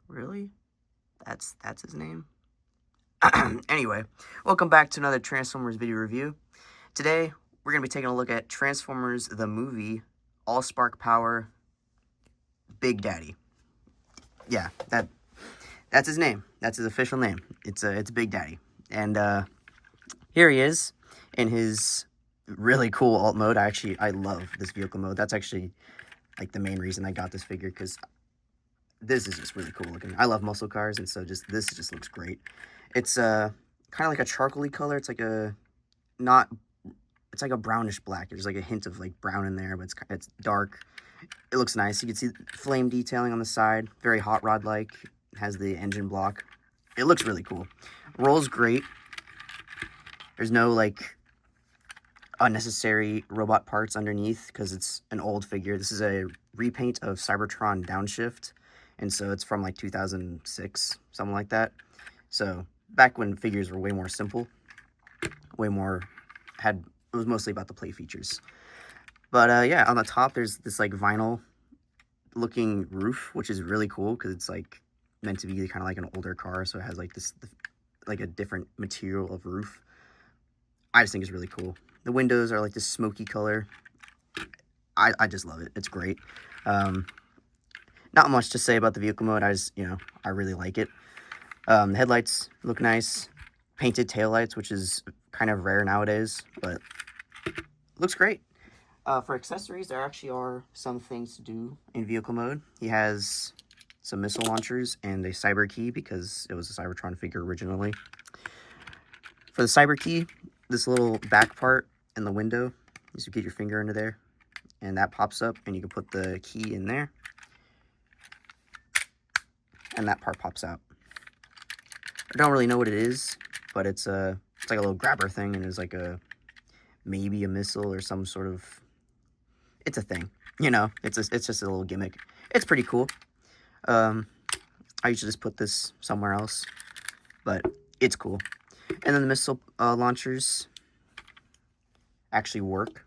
Really? That's his name? Anyway, welcome back to another Transformers video review. Today, we're going to be taking a look at Transformers the movie, All-Spark Power, Big Daddy. Yeah, that's his name. That's his official name. It's Big Daddy. And here he is in his really cool alt mode. I love this vehicle mode. That's actually like the main reason I got this figure, because this is just really cool looking. I love muscle cars, and so this just looks great. It's kind of like a charcoaly color. It's like a not. It's like a brownish black. There's like a hint of like brown in there, but it's dark. It looks nice. You can see flame detailing on the side. Very hot rod like. It has the engine block. It looks really cool. Rolls great. There's no like unnecessary robot parts underneath because it's an old figure. This is a repaint of Cybertron Downshift, and so it's from like 2006, something like that. So back when figures were way more simple, way more it was mostly about the play features. But yeah, on the top there's this like vinyl looking roof, which is really cool because it's like meant to be kind of like an older car, so it has like this like a different material of roof. I just think it's really cool. The windows are like this smoky color. I just love it. It's great. Not much to say about the vehicle mode. I really like it. The headlights look nice. Painted taillights, which is kind of rare nowadays, but looks great. For accessories, there actually are some things to do in vehicle mode. He has some missile launchers and a cyber key because it was a Cybertron figure originally. For the cyber key, this little back part in the window, you get your finger under there, and that pops up, and you can put the key in there, and that part pops out. I don't really know what it is, but it's like a little grabber thing, and it's like maybe a missile or some sort of. It's a thing, It's just a little gimmick. It's pretty cool. I usually just put this somewhere else, but it's cool. And then the missile launchers actually work,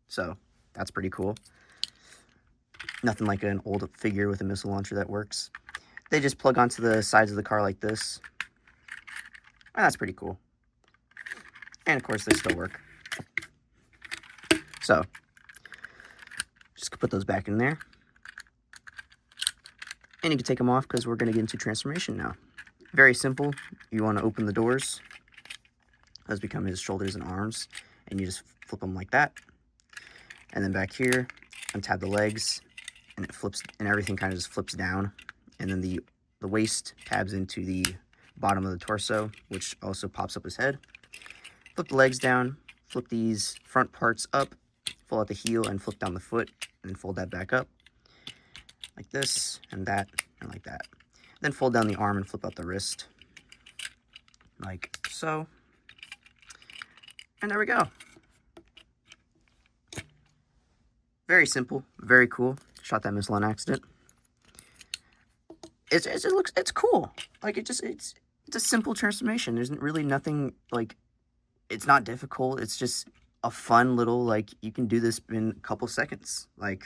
so that's pretty cool. Nothing like an old figure with a missile launcher that works. They just plug onto the sides of the car like this, and that's pretty cool. And of course, they still work. So just put those back in there, and you can take them off because we're going to get into transformation now. Very simple. You want to open the doors. Those become his shoulders and arms, and you just flip them like that. And then back here, untab the legs, and it flips, and everything kind of just flips down. And then the waist tabs into the bottom of the torso, which also pops up his head. Flip the legs down, flip these front parts up, fold out the heel, and flip down the foot, and then fold that back up. Like this, and that, and like that. Then fold down the arm and flip out the wrist. Like so. And there we go. Very simple, very cool. Shot that missile on accident. It's cool. Like it's a simple transformation. There's really nothing like, it's not difficult. It's just a fun little, like, you can do this in a couple seconds. Like,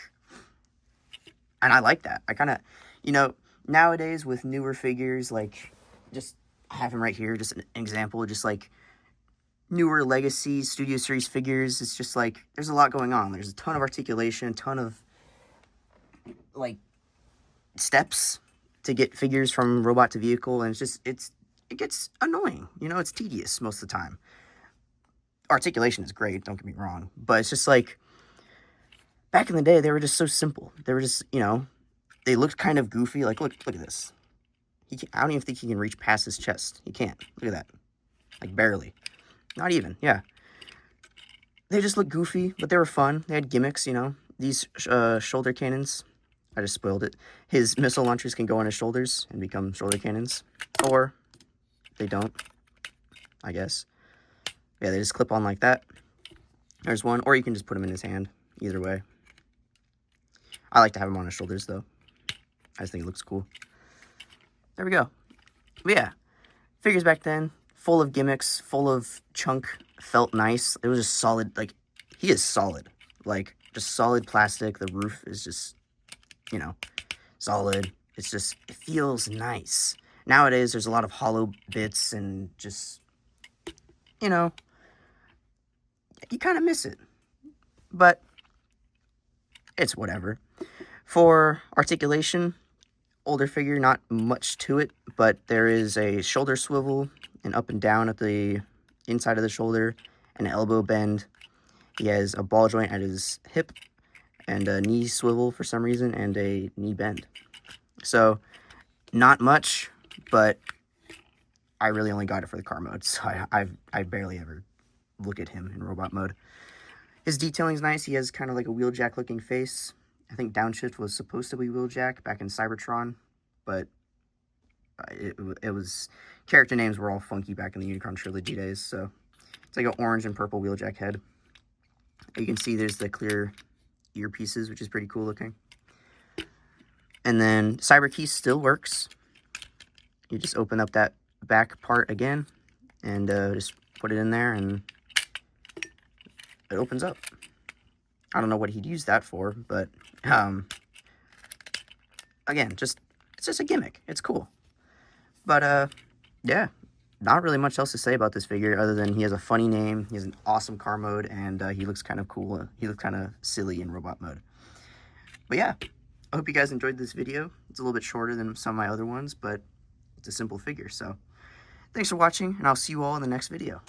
and I like that. I kind of, nowadays with newer figures, like, just I have him right here, just an example, just like newer Legacy Studio Series figures. It's just like there's a lot going on. There's a ton of articulation, ton of like steps to get figures from robot to vehicle, and it gets annoying. It's tedious most of the time. Articulation is great, don't get me wrong, but it's just like back in the day they were just so simple. They were just, they looked kind of goofy. Like look at this. I don't even think he can reach past his chest. He can't. Look at that. Like barely. Not even. Yeah. They just look goofy, but they were fun. They had gimmicks, These shoulder cannons. I just spoiled it. His missile launchers can go on his shoulders and become shoulder cannons. Or they don't, I guess. Yeah, they just clip on like that. There's one. Or you can just put them in his hand. Either way. I like to have him on his shoulders, though. I just think it looks cool. There we go. But yeah, figures back then, full of gimmicks, full of chunk, felt nice. It was just solid. Like, he is solid. Like, just solid plastic. The roof is just, solid. It's just, it feels nice. Nowadays, there's a lot of hollow bits and just, you know, you kind of miss it. But it's whatever. For articulation, older figure, not much to it, but there is a shoulder swivel and up and down at the inside of the shoulder, and an elbow bend. He has a ball joint at his hip, and a knee swivel for some reason, and a knee bend. So, not much, but I really only got it for the car mode, so I barely ever look at him in robot mode. His detailing is nice. He has kind of like a Wheeljack looking face. I think Downshift was supposed to be Wheeljack back in Cybertron, but it was, character names were all funky back in the Unicron Trilogy days, so it's like an orange and purple Wheeljack head. You can see there's the clear earpieces, which is pretty cool looking. And then Cyber Key still works. You just open up that back part again and just put it in there and it opens up. I don't know what he'd use that for, but again, it's just a gimmick. It's cool. But yeah, not really much else to say about this figure other than he has a funny name, he has an awesome car mode, and he looks kind of cool. He looks kind of silly in robot mode. But yeah, I hope you guys enjoyed this video. It's a little bit shorter than some of my other ones, but it's a simple figure. So thanks for watching, and I'll see you all in the next video.